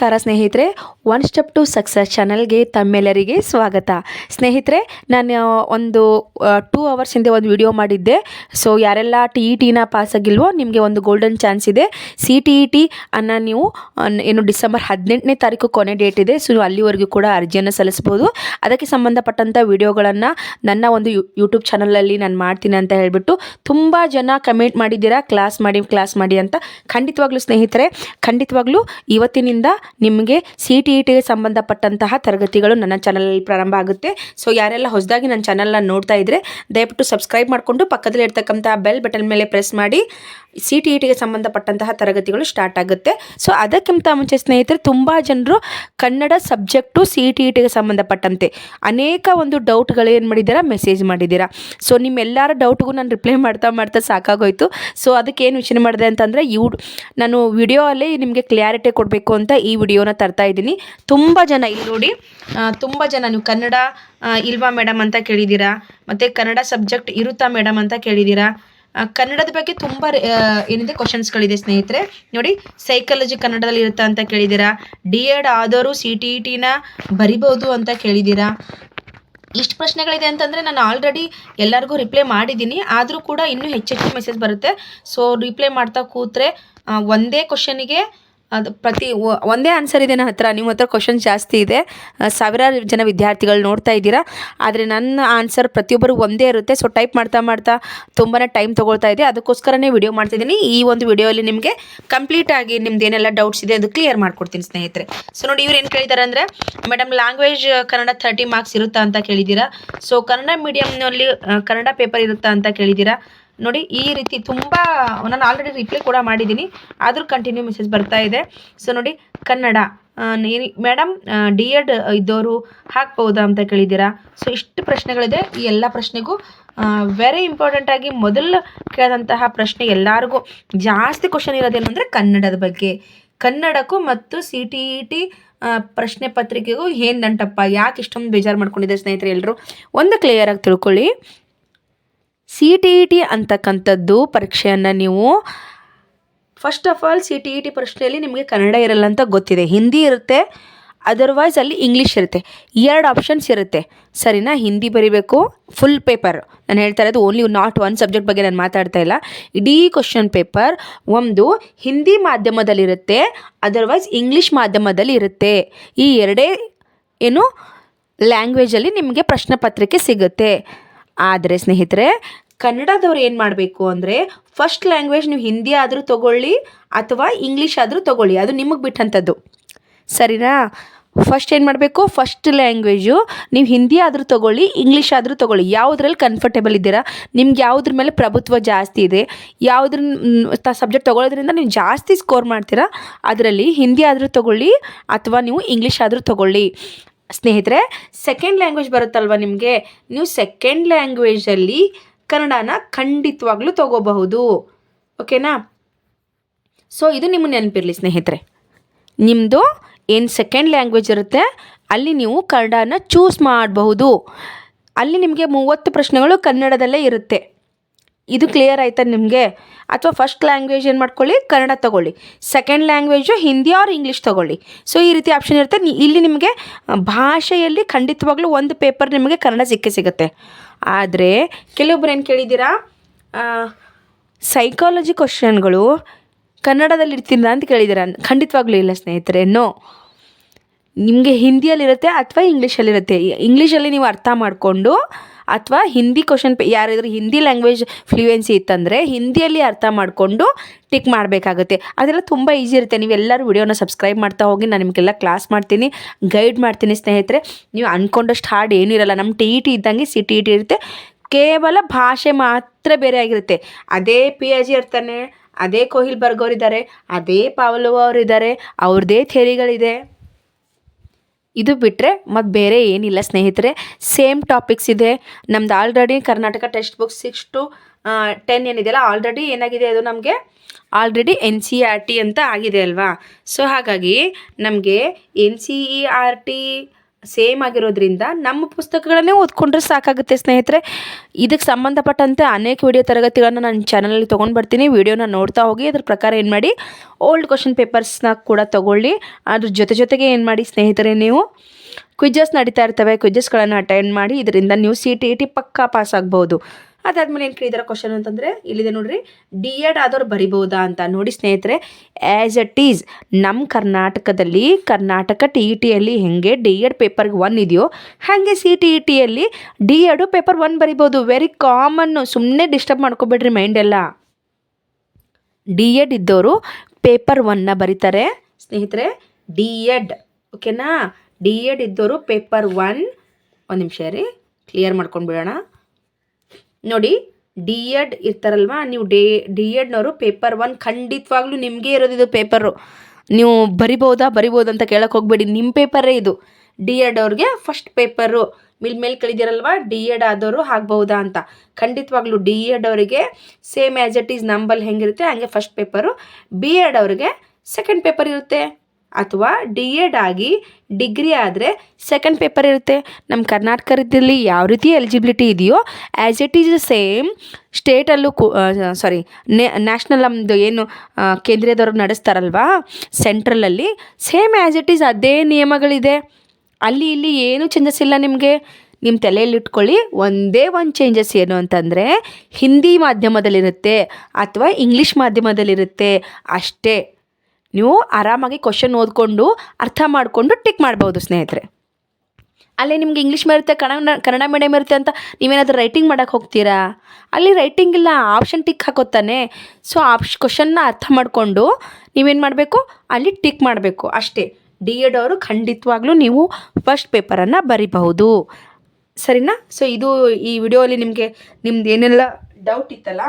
ನಮಸ್ಕಾರ ಸ್ನೇಹಿತರೆ, one step to success ಚಾನಲ್ಗೆ ತಮ್ಮೆಲ್ಲರಿಗೆ ಸ್ವಾಗತ. ಸ್ನೇಹಿತರೆ, ನಾನು ಒಂದು 2 ಅವರ್ಸ್ ಹಿಂದೆ ಒಂದು ವಿಡಿಯೋ ಮಾಡಿದ್ದೆ. ಸೊ ಯಾರೆಲ್ಲ TETನ ಪಾಸ್ ಆಗಿಲ್ವೋ ನಿಮಗೆ ಒಂದು ಗೋಲ್ಡನ್ ಚಾನ್ಸ್ ಇದೆ. CTET ಅನ್ನು ನೀವು ಏನು ಡಿಸೆಂಬರ್ 18ನೇ ತಾರೀಕು ಕೊನೆ ಡೇಟ್ ಇದೆ. ಸೊ ಅಲ್ಲಿವರೆಗೂ ಕೂಡ ಅರ್ಜಿಯನ್ನು ಸಲ್ಲಿಸ್ಬೋದು. ಅದಕ್ಕೆ ಸಂಬಂಧಪಟ್ಟಂಥ ವಿಡಿಯೋಗಳನ್ನು ನನ್ನ ಒಂದು ಯೂಟ್ಯೂಬ್ ಚಾನಲಲ್ಲಿ ನಾನು ಮಾಡ್ತೀನಿ ಅಂತ ಹೇಳಿಬಿಟ್ಟು ತುಂಬ ಜನ ಕಮೆಂಟ್ ಮಾಡಿದ್ದೀರಾ, ಕ್ಲಾಸ್ ಮಾಡಿ ಅಂತ. ಖಂಡಿತವಾಗ್ಲೂ ಸ್ನೇಹಿತರೆ, ಖಂಡಿತವಾಗ್ಲೂ ಇವತ್ತಿನಿಂದ ನಿಮಗೆ CTETಗೆ ಸಂಬಂಧಪಟ್ಟಂತಹ ತರಗತಿಗಳು ನನ್ನ ಚಾನಲಲ್ಲಿ ಪ್ರಾರಂಭ ಆಗುತ್ತೆ. ಸೊ ಯಾರೆಲ್ಲ ಹೊಸದಾಗಿ ನನ್ನ ಚಾನಲ್ನ ನೋಡ್ತಾ ಇದ್ದರೆ ದಯವಿಟ್ಟು ಸಬ್ಸ್ಕ್ರೈಬ್ ಮಾಡಿಕೊಂಡು ಪಕ್ಕದಲ್ಲಿ ಇರ್ತಕ್ಕಂತಹ ಬೆಲ್ ಬಟನ್ ಮೇಲೆ ಪ್ರೆಸ್ ಮಾಡಿ. CTETಗೆ ಸಂಬಂಧಪಟ್ಟಂತಹ ತರಗತಿಗಳು ಸ್ಟಾರ್ಟ್ ಆಗುತ್ತೆ. ಸೊ ಅದಕ್ಕಿಂತ ಮುಂಚೆ ಸ್ನೇಹಿತರೆ, ತುಂಬ ಜನರು ಕನ್ನಡ ಸಬ್ಜೆಕ್ಟು CTETಗೆ ಸಂಬಂಧಪಟ್ಟಂತೆ ಅನೇಕ ಒಂದು ಡೌಟ್ಗಳು ಏನು ಮಾಡಿದ್ದೀರಾ, ಮೆಸೇಜ್ ಮಾಡಿದ್ದೀರಾ. ಸೊ ನಿಮ್ಮೆಲ್ಲರ ಡೌಟ್ಗೂ ನಾನು ರಿಪ್ಲೈ ಮಾಡ್ತಾ ಸಾಕಾಗೋಯ್ತು. ಸೊ ಅದಕ್ಕೆ ಏನು ಯೋಚನೆ ಮಾಡಿದೆ ಅಂತಂದರೆ, ನಾನು ವಿಡಿಯೋ ಅಲ್ಲಿ ನಿಮಗೆ ಕ್ಲಿಯಾರಿಟಿ ಕೊಡಬೇಕು ಅಂತ ಈ ವಿಡಿಯೋನ ತರ್ತಾ ಇದ್ದೀನಿ. ತುಂಬ ಜನ ಇಲ್ಲಿ ನೋಡಿ, ತುಂಬ ಜನ ನೀವು ಕನ್ನಡ ಇಲ್ವಾ ಮೇಡಮ್ ಅಂತ ಕೇಳಿದ್ದೀರಾ, ಮತ್ತು ಕನ್ನಡ ಸಬ್ಜೆಕ್ಟ್ ಇರುತ್ತಾ ಮೇಡಮ್ ಅಂತ ಕೇಳಿದ್ದೀರಾ. ಕನ್ನಡದ ಬಗ್ಗೆ ತುಂಬ ಏನಿದೆ ಕ್ವಶನ್ಸ್ಗಳಿದೆ ಸ್ನೇಹಿತರೆ. ನೋಡಿ, ಸೈಕಾಲಜಿ ಕನ್ನಡದಲ್ಲಿ ಇರುತ್ತಾ ಅಂತ ಕೇಳಿದ್ದೀರಾ. D.Ed ಆದವರು CTETನ ಬರಿಬೋದು ಅಂತ ಕೇಳಿದ್ದೀರಾ. ಇಷ್ಟು ಪ್ರಶ್ನೆಗಳಿದೆ ಅಂತಂದರೆ ನಾನು ಆಲ್ರೆಡಿ ಎಲ್ಲರಿಗೂ ರಿಪ್ಲೈ ಮಾಡಿದ್ದೀನಿ. ಆದರೂ ಕೂಡ ಇನ್ನೂ ಹೆಚ್ಚೆಚ್ಚು ಮೆಸೇಜ್ ಬರುತ್ತೆ. ಸೊ ರಿಪ್ಲೈ ಮಾಡ್ತಾ ಕೂತ್ರೆ ಒಂದೇ ಕ್ವಶನಿಗೆ ಅದು ಒಂದೇ ಆನ್ಸರ್ ಇದೆ ನನ್ನ ಹತ್ರ. ನಿಮ್ಮ ಹತ್ರ ಕ್ವಶನ್ಸ್ ಜಾಸ್ತಿ ಇದೆ, ಸಾವಿರಾರು ಜನ ವಿದ್ಯಾರ್ಥಿಗಳು ನೋಡ್ತಾ ಇದ್ದೀರಾ. ಆದರೆ ನನ್ನ ಆನ್ಸರ್ ಪ್ರತಿಯೊಬ್ಬರು ಒಂದೇ ಇರುತ್ತೆ. ಸೊ ಟೈಪ್ ಮಾಡ್ತಾ ತುಂಬಾ ಟೈಮ್ ತೊಗೊಳ್ತಾ ಇದೆ. ಅದಕ್ಕೋಸ್ಕರನೇ ವಿಡಿಯೋ ಮಾಡ್ತಿದ್ದೀನಿ. ಈ ಒಂದು ವಿಡಿಯೋಯಲ್ಲಿ ನಿಮಗೆ ಕಂಪ್ಲೀಟಾಗಿ ನಿಮ್ದು ಏನೆಲ್ಲ ಡೌಟ್ಸ್ ಇದೆ ಅದು ಕ್ಲಿಯರ್ ಮಾಡ್ಕೊಡ್ತೀನಿ ಸ್ನೇಹಿತರೆ. ಸೊ ನೋಡಿ, ಇವ್ರು ಏನು ಕೇಳಿದ್ದಾರೆ ಅಂದರೆ, ಮೇಡಮ್ ಲ್ಯಾಂಗ್ವೇಜ್ ಕನ್ನಡ 30 ಮಾರ್ಕ್ಸ್ ಇರುತ್ತಾ ಅಂತ ಕೇಳಿದ್ದೀರಾ. ಸೊ ಕನ್ನಡ ಮೀಡಿಯಮ್ನಲ್ಲಿ ಕನ್ನಡ ಪೇಪರ್ ಇರುತ್ತಾ ಅಂತ ಕೇಳಿದ್ದೀರಾ. ನೋಡಿ, ಈ ರೀತಿ ತುಂಬ ನಾನು ಆಲ್ರೆಡಿ ರಿಪ್ಲೈ ಕೂಡ ಮಾಡಿದ್ದೀನಿ, ಆದರೂ ಕಂಟಿನ್ಯೂ ಮೆಸೇಜ್ ಬರ್ತಾ ಇದೆ. ಸೊ ನೋಡಿ, ಕನ್ನಡ ಮೇಡಮ್ D.Ed ಇದ್ದವರು ಹಾಕ್ಬೋದಾ ಅಂತ ಕೇಳಿದ್ದೀರಾ. ಸೊ ಇಷ್ಟು ಪ್ರಶ್ನೆಗಳಿದೆ. ಈ ಎಲ್ಲ ಪ್ರಶ್ನೆಗೂ ವೆರಿ ಇಂಪಾರ್ಟೆಂಟಾಗಿ ಮೊದಲು ಕೇಳಿದಂತಹ ಪ್ರಶ್ನೆ, ಎಲ್ಲರಿಗೂ ಜಾಸ್ತಿ ಕ್ವಶನ್ ಇರೋದೇನು ಅಂದರೆ ಕನ್ನಡದ ಬಗ್ಗೆ. ಕನ್ನಡಕ್ಕೂ ಮತ್ತು CTET ಪ್ರಶ್ನೆ ಪತ್ರಿಕೆಗೂ ಏನು ನಂಟಪ್ಪ, ಯಾಕೆ ಇಷ್ಟೊಂದು ಬೇಜಾರು ಮಾಡ್ಕೊಂಡಿದ್ದಾರೆ ಸ್ನೇಹಿತರೆ. ಎಲ್ಲರೂ ಒಂದು ಕ್ಲಿಯರಾಗಿ ತಿಳ್ಕೊಳ್ಳಿ. CTET ಅಂತಕ್ಕಂಥದ್ದು ಪರೀಕ್ಷೆಯನ್ನು ನೀವು ಫಸ್ಟ್ ಆಫ್ ಆಲ್ CTET ಪರೀಕ್ಷೆಯಲ್ಲಿ ನಿಮಗೆ ಕನ್ನಡ ಇರಲ್ಲ ಅಂತ ಗೊತ್ತಿದೆ, ಹಿಂದಿ ಇರುತ್ತೆ, ಅದರ್ವೈಸ್ ಅಲ್ಲಿ ಇಂಗ್ಲೀಷ್ ಇರುತ್ತೆ. 2 ಆಪ್ಷನ್ಸ್ ಇರುತ್ತೆ, ಸರಿನಾ. ಹಿಂದಿ ಬರೀಬೇಕು, ಫುಲ್ ಪೇಪರ್. ನಾನು ಹೇಳ್ತಾ ಇರೋದು ಓನ್ಲಿ ನಾಟ್ ಒನ್ ಸಬ್ಜೆಕ್ಟ್ ಬಗ್ಗೆ ನಾನು ಮಾತಾಡ್ತಾ ಇಲ್ಲ. ಇಡೀ ಕ್ವಶನ್ ಪೇಪರ್ ಒಂದು ಹಿಂದಿ ಮಾಧ್ಯಮದಲ್ಲಿರುತ್ತೆ, ಅದರ್ವೈಸ್ ಇಂಗ್ಲೀಷ್ ಮಾಧ್ಯಮದಲ್ಲಿ ಇರುತ್ತೆ. ಈ ಎರಡೇ ಏನು ಲ್ಯಾಂಗ್ವೇಜಲ್ಲಿ ನಿಮಗೆ ಪ್ರಶ್ನೆ ಪತ್ರಿಕೆ ಸಿಗುತ್ತೆ. ಆದರೆ ಸ್ನೇಹಿತರೆ, ಕನ್ನಡದವ್ರು ಏನು ಮಾಡಬೇಕು ಅಂದರೆ, ಫಸ್ಟ್ ಲ್ಯಾಂಗ್ವೇಜ್ ನೀವು ಹಿಂದಿ ಆದರೂ ತೊಗೊಳ್ಳಿ ಅಥವಾ ಇಂಗ್ಲೀಷ್ ಆದರೂ ತೊಗೊಳ್ಳಿ, ಅದು ನಿಮಗೆ ಬಿಟ್ಟಂಥದ್ದು, ಸರಿನಾ. ಫಸ್ಟ್ ಏನು ಮಾಡಬೇಕು, ಫಸ್ಟ್ ಲ್ಯಾಂಗ್ವೇಜು ನೀವು ಹಿಂದಿ ಆದರೂ ತೊಗೊಳ್ಳಿ, ಇಂಗ್ಲೀಷ್ ಆದರೂ ತೊಗೊಳ್ಳಿ, ಯಾವುದ್ರಲ್ಲಿ ಕಂಫರ್ಟೇಬಲ್ ಇದ್ದೀರಾ, ನಿಮ್ಗೆ ಯಾವುದ್ರ ಮೇಲೆ ಪ್ರಭುತ್ವ ಜಾಸ್ತಿ ಇದೆ, ಯಾವುದ್ರ ಸಬ್ಜೆಕ್ಟ್ ತೊಗೊಳ್ಳೋದ್ರಿಂದ ನೀವು ಜಾಸ್ತಿ ಸ್ಕೋರ್ ಮಾಡ್ತೀರಾ, ಅದರಲ್ಲಿ ಹಿಂದಿ ಆದರೂ ತೊಗೊಳ್ಳಿ ಅಥವಾ ನೀವು ಇಂಗ್ಲೀಷ್ ಆದರೂ ತೊಗೊಳ್ಳಿ. ಸ್ನೇಹಿತರೆ, ಸೆಕೆಂಡ್ ಲ್ಯಾಂಗ್ವೇಜ್ ಬರುತ್ತಲ್ವ ನಿಮಗೆ, ನೀವು ಸೆಕೆಂಡ್ ಲ್ಯಾಂಗ್ವೇಜಲ್ಲಿ ಕನ್ನಡನ ಖಂಡಿತವಾಗ್ಲೂ ತೊಗೋಬಹುದು, ಓಕೆನಾ. ಸೊ ಇದು ನಿಮಗೆ ನೆನಪಿರಲಿ ಸ್ನೇಹಿತರೆ, ನಿಮ್ಮದು ಏನು ಸೆಕೆಂಡ್ ಲ್ಯಾಂಗ್ವೇಜ್ ಇರುತ್ತೆ ಅಲ್ಲಿ ನೀವು ಕನ್ನಡನ ಚೂಸ್ ಮಾಡಬಹುದು. ಅಲ್ಲಿ ನಿಮಗೆ 30 ಪ್ರಶ್ನೆಗಳು ಕನ್ನಡದಲ್ಲೇ ಇರುತ್ತೆ. ಇದು ಕ್ಲಿಯರ್ ಆಯ್ತಾ ನಿಮಗೆ. ಅಥವಾ ಫಸ್ಟ್ ಲ್ಯಾಂಗ್ವೇಜ್ ಏನು ಮಾಡ್ಕೊಳ್ಳಿ, ಕನ್ನಡ ತೊಗೊಳ್ಳಿ, second language Hindi or English ತೊಗೊಳ್ಳಿ. ಸೊ ಈ ರೀತಿ ಆಪ್ಷನ್ ಇರುತ್ತೆ. ಇಲ್ಲಿ ನಿಮಗೆ ಭಾಷೆಯಲ್ಲಿ ಖಂಡಿತವಾಗ್ಲೂ ಒಂದು ಪೇಪರ್ ನಿಮಗೆ ಕನ್ನಡ ಸಿಗುತ್ತೆ. ಆದರೆ ಕೆಲವೊಬ್ರು ಏನು ಕೇಳಿದ್ದೀರಾ, ಸೈಕಾಲಜಿ ಕ್ವಶನ್ಗಳು ಕನ್ನಡದಲ್ಲಿ ಇರ್ತೀರಾ ಅಂತ ಕೇಳಿದ್ದೀರಾ. ಖಂಡಿತವಾಗ್ಲೂ ಇಲ್ಲ ಸ್ನೇಹಿತರೆ, ನೋ. ನಿಮಗೆ ಹಿಂದಿಯಲ್ಲಿರುತ್ತೆ ಅಥವಾ ಇಂಗ್ಲೀಷಲ್ಲಿರುತ್ತೆ. ಇಂಗ್ಲೀಷಲ್ಲಿ ನೀವು ಅರ್ಥ ಮಾಡಿಕೊಂಡು ಅಥವಾ ಹಿಂದಿ ಕ್ವಶನ್ ಯಾರಾದರೂ ಹಿಂದಿ ಲ್ಯಾಂಗ್ವೇಜ್ ಫ್ಲೂಯೆನ್ಸಿ ಇತ್ತಂದರೆ ಹಿಂದಿಯಲ್ಲಿ ಅರ್ಥ ಮಾಡಿಕೊಂಡು ಟಿಕ್ ಮಾಡಬೇಕಾಗುತ್ತೆ. ಅದೆಲ್ಲ ತುಂಬ ಈಸಿ ಇರುತ್ತೆ. ನೀವೆಲ್ಲರೂ ವಿಡಿಯೋನ ಸಬ್ಸ್ಕ್ರೈಬ್ ಮಾಡ್ತಾ ಹೋಗಿ, ನಾನು ನಿಮಗೆಲ್ಲ ಕ್ಲಾಸ್ ಮಾಡ್ತೀನಿ, ಗೈಡ್ ಮಾಡ್ತೀನಿ ಸ್ನೇಹಿತರೆ. ನೀವು ಅಂದ್ಕೊಂಡಷ್ಟು ಹಾರ್ಡ್ ಏನೂ ಇರಲ್ಲ. ನಮ್ಮ TET ಇದ್ದಂಗೆ CTET ಇರುತ್ತೆ, ಕೇವಲ ಭಾಷೆ ಮಾತ್ರ ಬೇರೆ ಆಗಿರುತ್ತೆ. ಅದೇ PIG ಇರ್ತಾನೆ, ಅದೇ ಕೊಹಿಲ್ ಬರ್ಗೋರಿದ್ದಾರೆ, ಅದೇ ಪಾವ್ಲೋವ್ ಅವರಿದ್ದಾರೆ, ಅವ್ರದ್ದೇ ಥಿಯರಿಗಳಿದೆ. ಇದು ಬಿಟ್ಟರೆ ಮತ್ತು ಬೇರೆ ಏನಿಲ್ಲ ಸ್ನೇಹಿತರೆ. ಸೇಮ್ ಟಾಪಿಕ್ಸ್ ಇದೆ ನಮ್ದು. Already Karnataka text book 6 to 10 ಏನಿದೆಯಲ್ಲ, ಆಲ್ರೆಡಿ ಏನಾಗಿದೆ, ಅದು ನಮಗೆ ಆಲ್ರೆಡಿ NCERT ಅಂತ ಆಗಿದೆ ಅಲ್ವಾ. ಸೊ ಹಾಗಾಗಿ ನಮಗೆ NCERT ಸೇಮ್ ಆಗಿರೋದ್ರಿಂದ ನಮ್ಮ ಪುಸ್ತಕಗಳನ್ನೇ ಓದ್ಕೊಂಡ್ರೆ ಸಾಕಾಗುತ್ತೆ ಸ್ನೇಹಿತರೆ. ಇದಕ್ಕೆ ಸಂಬಂಧಪಟ್ಟಂತೆ ಅನೇಕ ವಿಡಿಯೋ ತರಗತಿಗಳನ್ನು ನನ್ನ ಚಾನಲಲ್ಲಿ ತೊಗೊಂಡು ಬರ್ತೀನಿ. ವಿಡಿಯೋನ ನೋಡ್ತಾ ಹೋಗಿ ಅದ್ರ ಪ್ರಕಾರ ಏನು ಮಾಡಿ ಓಲ್ಡ್ ಕ್ವಶನ್ ಪೇಪರ್ಸ್ನ ಕೂಡ ತೊಗೊಳ್ಳಿ. ಅದ್ರ ಜೊತೆಗೆ ಏನು ಮಾಡಿ ಸ್ನೇಹಿತರೆ, ನೀವು ಕ್ವಿಜಸ್ ನಡೀತಾ ಇರ್ತವೆ, ಕ್ವಿಜಸ್ಗಳನ್ನು ಅಟೆಂಡ್ ಮಾಡಿ. ಇದರಿಂದ ನೀವು CTET ಪಕ್ಕಾ ಪಾಸ್ ಆಗ್ಬೋದು. ಅದಾದಮೇಲೆ ಏನು ಕೇಳಿದಾರೆ ಕ್ವಶನ್ ಅಂತಂದರೆ, ಇಲ್ಲಿದೆ ನೋಡಿರಿ, D.Ed ಆದವ್ರು ಬರಿಬೋದಾ ಅಂತ. ನೋಡಿ ಸ್ನೇಹಿತರೆ, ಆ್ಯಸ್ ಇಟ್ ಈಸ್ ನಮ್ಮ ಕರ್ನಾಟಕದಲ್ಲಿ ಕರ್ನಾಟಕ TETಯಲ್ಲಿ ಹೆಂಗೆ D.Ed ಪೇಪರ್ಗೆ 1 ಇದೆಯೋ ಹಾಗೆ CTETಯಲ್ಲಿ D.Ed ಪೇಪರ್ 1 ಬರಿಬೋದು. ವೆರಿ ಕಾಮನ್ನು, ಸುಮ್ಮನೆ ಡಿಸ್ಟರ್ಬ್ ಮಾಡ್ಕೊಬೇಡ್ರಿ ಮೈಂಡೆಲ್ಲ. D.Ed ಇದ್ದವರು ಪೇಪರ್ 1ನ ಬರೀತಾರೆ ಸ್ನೇಹಿತರೆ. D.Ed ಓಕೆನಾ, D.Ed ಇದ್ದವರು ಪೇಪರ್ 1. ಒಂದು ನಿಮಿಷ ರೀ, ಕ್ಲಿಯರ್ ಮಾಡ್ಕೊಂಡು ಬಿಡೋಣ. ನೋಡಿ, D.Ed ಇರ್ತಾರಲ್ವ, ನೀವು D.Edನವರು ಪೇಪರ್ 1 ಖಂಡಿತವಾಗ್ಲೂ ನಿಮಗೆ ಇರೋದಿದು ಪೇಪರು. ನೀವು ಬರಿಬೋದಾ ಅಂತ ಕೇಳಕ್ಕೆ ಹೋಗಬೇಡಿ, ನಿಮ್ಮ ಪೇಪರೇ ಇದು. D.Ed ಅವ್ರಿಗೆ ಫಸ್ಟ್ ಪೇಪರು. ಮೇಲೆ ಕಳಿದಿರಲ್ವ, D.Ed ಆದವರು ಆಗ್ಬಹುದಾ ಅಂತ. ಖಂಡಿತವಾಗ್ಲೂ D.Ed ಅವರಿಗೆ ಸೇಮ್ ಆ್ಯಸ್ ಇಟ್ ಈಸ್ ನಂಬಲ್ಲಿ ಹೆಂಗಿರುತ್ತೆ ಹಂಗೆ ಫಸ್ಟ್ ಪೇಪರು. B.Ed ಅವ್ರಿಗೆ ಸೆಕೆಂಡ್ ಪೇಪರ್ ಇರುತ್ತೆ. ಅಥವಾ D.Ed ಆಗಿ ಡಿಗ್ರಿ ಆದರೆ ಸೆಕೆಂಡ್ ಪೇಪರ್ ಇರುತ್ತೆ. ನಮ್ಮ ಕರ್ನಾಟಕದಲ್ಲಿ ಯಾವ ರೀತಿ ಎಲಿಜಿಬಿಲಿಟಿ ಇದೆಯೋ ಆ್ಯಸ್ ಇಟ್ ಈಸ್ ಸೇಮ್ ಸ್ಟೇಟಲ್ಲೂ ನ್ಯಾಷನಲ್ ನಮ್ಮದು ಏನು ಕೇಂದ್ರೀಯದವ್ರು ನಡೆಸ್ತಾರಲ್ವಾ ಸೆಂಟ್ರಲಲ್ಲಿ, ಸೇಮ್ ಆ್ಯಸ್ ಇಟ್ ಈಸ್ ಅದೇ ನಿಯಮಗಳಿದೆ. ಅಲ್ಲಿ ಇಲ್ಲಿ ಏನೂ ಚೇಂಜಸ್ ಇಲ್ಲ. ನಿಮಗೆ ನಿಮ್ಮ ತಲೆಯಲ್ಲಿ ಇಟ್ಕೊಳ್ಳಿ, ಒಂದೇ ಒಂದು ಚೇಂಜಸ್ ಏನು ಅಂತಂದರೆ ಹಿಂದಿ ಮಾಧ್ಯಮದಲ್ಲಿರುತ್ತೆ ಅಥವಾ ಇಂಗ್ಲೀಷ್ ಮಾಧ್ಯಮದಲ್ಲಿರುತ್ತೆ ಅಷ್ಟೇ. ನೀವು ಆರಾಮಾಗಿ ಕ್ವಶನ್ ಓದ್ಕೊಂಡು ಅರ್ಥ ಮಾಡಿಕೊಂಡು ಟಿಕ್ ಮಾಡ್ಬೋದು ಸ್ನೇಹಿತರೆ. ಅಲ್ಲೇ ನಿಮ್ಗೆ ಇಂಗ್ಲೀಷ್ ಇರುತ್ತೆ, ಕನ್ನಡ ಮೀಡಿಯಮ್ ಇರುತ್ತೆ ಅಂತ ನೀವೇನಾದರೂ ರೈಟಿಂಗ್ ಮಾಡೋಕ್ಕೆ ಹೋಗ್ತೀರಾ? ಅಲ್ಲಿ ರೈಟಿಂಗ್ ಇಲ್ಲ, ಆಪ್ಷನ್ ಟಿಕ್ ಹಾಕೋತಾನೆ. ಸೊ ಕ್ವಶನ್ನ ಅರ್ಥ ಮಾಡಿಕೊಂಡು ನೀವೇನು ಮಾಡಬೇಕು, ಅಲ್ಲಿ ಟಿಕ್ ಮಾಡಬೇಕು ಅಷ್ಟೇ. D.Ed ಅವರು ಖಂಡಿತವಾಗ್ಲೂ ನೀವು ಫಸ್ಟ್ ಪೇಪರನ್ನು ಬರಿಬಹುದು, ಸರಿನಾ? ಸೊ ಇದು ಈ ವಿಡಿಯೋಲಿ ನಿಮ್ದು ಏನೆಲ್ಲ ಡೌಟ್ ಇತ್ತಲ್ಲ,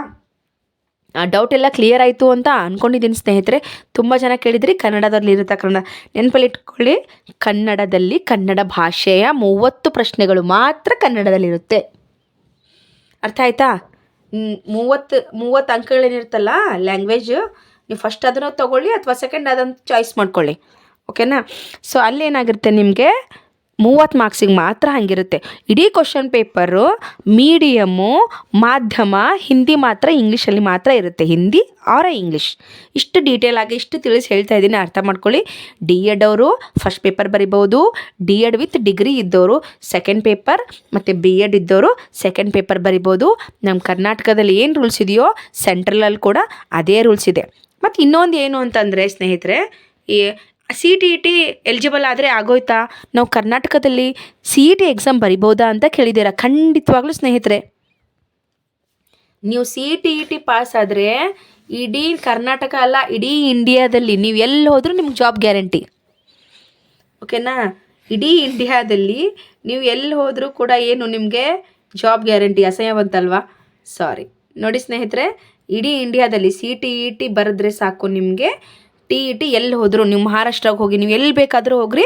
ಆ ಡೌಟ್ ಎಲ್ಲ ಕ್ಲಿಯರ್ ಆಯಿತು ಅಂತ ಅಂದ್ಕೊಂಡಿದ್ದೀನಿ ಸ್ನೇಹಿತರೆ. ತುಂಬ ಜನ ಕೇಳಿದ್ರಿ ಕನ್ನಡದಲ್ಲಿ ಇರುತ್ತೆ. ನೆನಪಲ್ಲಿ ಇಟ್ಕೊಳ್ಳಿ, ಕನ್ನಡದಲ್ಲಿ ಕನ್ನಡ ಭಾಷೆಯ 30 ಪ್ರಶ್ನೆಗಳು ಮಾತ್ರ ಕನ್ನಡದಲ್ಲಿರುತ್ತೆ. ಅರ್ಥ ಆಯ್ತಾ? 30 ಅಂಕಗಳೇನಿರುತ್ತಲ್ಲ ಲ್ಯಾಂಗ್ವೇಜ್, ನೀವು ಫಸ್ಟ್ ಅದನ್ನು ತೊಗೊಳ್ಳಿ ಅಥವಾ ಸೆಕೆಂಡ್ ಅದನ್ನು ಚಾಯ್ಸ್ ಮಾಡ್ಕೊಳ್ಳಿ, ಓಕೆನಾ? ಸೊ ಅಲ್ಲೇನಾಗಿರುತ್ತೆ, ನಿಮಗೆ 30 ಮಾರ್ಕ್ಸಿಗೆ ಮಾತ್ರ ಹಂಗಿರುತ್ತೆ. ಇಡೀ ಕ್ವಶನ್ ಪೇಪರು ಮೀಡಿಯಮ್ಮು, ಮಾಧ್ಯಮ, ಹಿಂದಿ ಮಾತ್ರ ಇಂಗ್ಲೀಷಲ್ಲಿ ಮಾತ್ರ ಇರುತ್ತೆ. ಹಿಂದಿ ಆರ ಇಂಗ್ಲೀಷ್. ಇಷ್ಟು ಡೀಟೇಲ್ ಆಗಿ ಇಷ್ಟು ತಿಳಿಸಿ ಹೇಳ್ತಾ ಇದ್ದೀನಿ, ಅರ್ಥ ಮಾಡ್ಕೊಳ್ಳಿ. D.Ed ಅವರು ಫಸ್ಟ್ ಪೇಪರ್ ಬರಿಬೋದು. D.Ed ವಿತ್ ಡಿಗ್ರಿ ಇದ್ದವರು ಸೆಕೆಂಡ್ ಪೇಪರ್, ಮತ್ತು B.Ed ಇದ್ದವರು ಸೆಕೆಂಡ್ ಪೇಪರ್ ಬರಿಬೋದು. ನಮ್ಮ ಕರ್ನಾಟಕದಲ್ಲಿ ಏನು ರೂಲ್ಸ್ ಇದೆಯೋ ಸೆಂಟ್ರಲಲ್ಲಿ ಕೂಡ ಅದೇ ರೂಲ್ಸ್ ಇದೆ. ಮತ್ತು ಇನ್ನೊಂದು ಏನು ಅಂತಂದರೆ ಸ್ನೇಹಿತರೆ, ಈ CTET ಎಲಿಜಿಬಲ್ ಆದರೆ ಆಗೋಯ್ತಾ? ನಾವು ಕರ್ನಾಟಕದಲ್ಲಿ CET ಎಕ್ಸಾಮ್ ಬರಿಬೋದಾ ಅಂತ ಕೇಳಿದ್ದೀರಾ. ಖಂಡಿತವಾಗ್ಲೂ ಸ್ನೇಹಿತರೆ, ನೀವು CTET ಪಾಸ್ ಆದರೆ ಇಡೀ ಕರ್ನಾಟಕ ಅಲ್ಲ, ಇಡೀ ಇಂಡಿಯಾದಲ್ಲಿ ನೀವು ಎಲ್ಲಿ ಹೋದರೂ ನಿಮ್ಗೆ ಜಾಬ್ ಗ್ಯಾರಂಟಿ, ಓಕೆನಾ? ಇಡೀ ಇಂಡಿಯಾದಲ್ಲಿ ನೀವು ಎಲ್ಲಿ ಹೋದರೂ ಕೂಡ ಏನು ನಿಮಗೆ ಜಾಬ್ ಗ್ಯಾರಂಟಿ. ಅಸಹ್ಯ ಬಂತಲ್ವಾ? ಸಾರಿ. ನೋಡಿ ಸ್ನೇಹಿತರೆ, ಇಡೀ ಇಂಡಿಯಾದಲ್ಲಿ CTET ಬರೆದ್ರೆ ಸಾಕು ನಿಮಗೆ. TET ಎಲ್ಲಿ ಹೋದರೂ, ನೀವು ಮಹಾರಾಷ್ಟ್ರಕ್ಕೆ ಹೋಗಿ, ನೀವು ಎಲ್ಲಿ ಬೇಕಾದರೂ ಹೋಗ್ರಿ,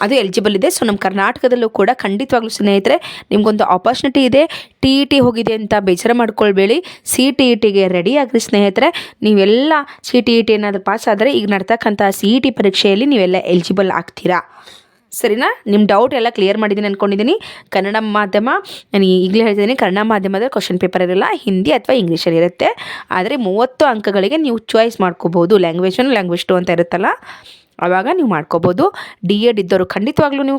ಅದು ಎಲಿಜಿಬಲ್ ಇದೆ. ಸೊ ನಮ್ಮ ಕರ್ನಾಟಕದಲ್ಲೂ ಕೂಡ ಖಂಡಿತವಾಗ್ಲೂ ಸ್ನೇಹಿತರೆ ನಿಮಗೊಂದು ಆಪರ್ಚುನಿಟಿ ಇದೆ. TET ಹೋಗಿದೆ ಅಂತ ಬೇಜಾರು ಮಾಡ್ಕೊಳ್ಬೇಡಿ, CTETಗೆ ರೆಡಿ ಆಗಿರಿ ಸ್ನೇಹಿತರೆ. ನೀವೆಲ್ಲ CTET ಏನಾದರೂ ಪಾಸ್ ಆದರೆ ಈಗ ನಡ್ತಕ್ಕಂಥ CET ಪರೀಕ್ಷೆಯಲ್ಲಿ ನೀವೆಲ್ಲ ಎಲಿಜಿಬಲ್ ಆಗ್ತೀರಾ, ಸರಿನಾ? ನಿಮ್ಮ ಡೌಟ್ ಎಲ್ಲ ಕ್ಲಿಯರ್ ಮಾಡಿದ್ದೀನಿ ಅಂದ್ಕೊಂಡಿದ್ದೀನಿ. ಕನ್ನಡ ಮಾಧ್ಯಮ, ನಾನು ಈಗಲೇ ಹೇಳ್ತಿದ್ದೀನಿ, ಕನ್ನಡ ಮಾಧ್ಯಮದಲ್ಲಿ ಕ್ವಶನ್ ಪೇಪರ್ ಇರಲ್ಲ, ಹಿಂದಿ ಅಥವಾ ಇಂಗ್ಲೀಷಲ್ಲಿ ಇರುತ್ತೆ. ಆದರೆ 30 ಅಂಕಗಳಿಗೆ ನೀವು ಚಾಯ್ಸ್ ಮಾಡ್ಕೋಬೋದು. ಲ್ಯಾಂಗ್ವೇಜ್ 1 ಲ್ಯಾಂಗ್ವೇಜ್ 2 ಅಂತ ಇರುತ್ತಲ್ಲ, ಆವಾಗ ನೀವು ಮಾಡ್ಕೋಬೋದು. D.Ed ಇದ್ದವರು ಖಂಡಿತವಾಗ್ಲೂ ನೀವು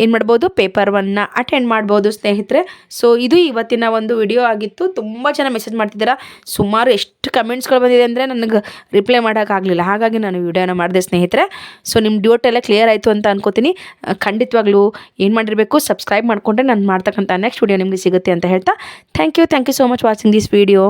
ಏನು ಮಾಡ್ಬೋದು, ಪೇಪರ್ 1ನ ಅಟೆಂಡ್ ಮಾಡ್ಬೋದು ಸ್ನೇಹಿತರೆ. ಸೊ ಇದು ಇವತ್ತಿನ ಒಂದು ವಿಡಿಯೋ ಆಗಿತ್ತು. ತುಂಬ ಜನ ಮೆಸೇಜ್ ಮಾಡ್ತಿದ್ದೀರಾ, ಸುಮಾರು ಎಷ್ಟು ಕಮೆಂಟ್ಸ್ಗಳು ಬಂದಿದೆ ಅಂದರೆ ನನಗೆ ರಿಪ್ಲೈ ಮಾಡೋಕ್ಕಾಗಲಿಲ್ಲ, ಹಾಗಾಗಿ ನಾನು ವಿಡಿಯೋನ ಮಾಡಿದೆ ಸ್ನೇಹಿತರೆ. ಸೊ ನಿಮ್ಮ ಡೌಟ್ ಎಲ್ಲ ಕ್ಲಿಯರ್ ಆಯಿತು ಅಂತ ಅನ್ಕೋತೀನಿ. ಖಂಡಿತವಾಗ್ಲೂ ಏನು ಮಾಡಿರಬೇಕು, ಸಬ್ಸ್ಕ್ರೈಬ್ ಮಾಡಿಕೊಂಡ್ರೆ ನಾನು ಮಾಡ್ತಕ್ಕಂಥ ನೆಕ್ಸ್ಟ್ ವಿಡಿಯೋ ನಿಮಗೆ ಸಿಗುತ್ತೆ ಅಂತ ಹೇಳ್ತಾ thank you so much watching this video.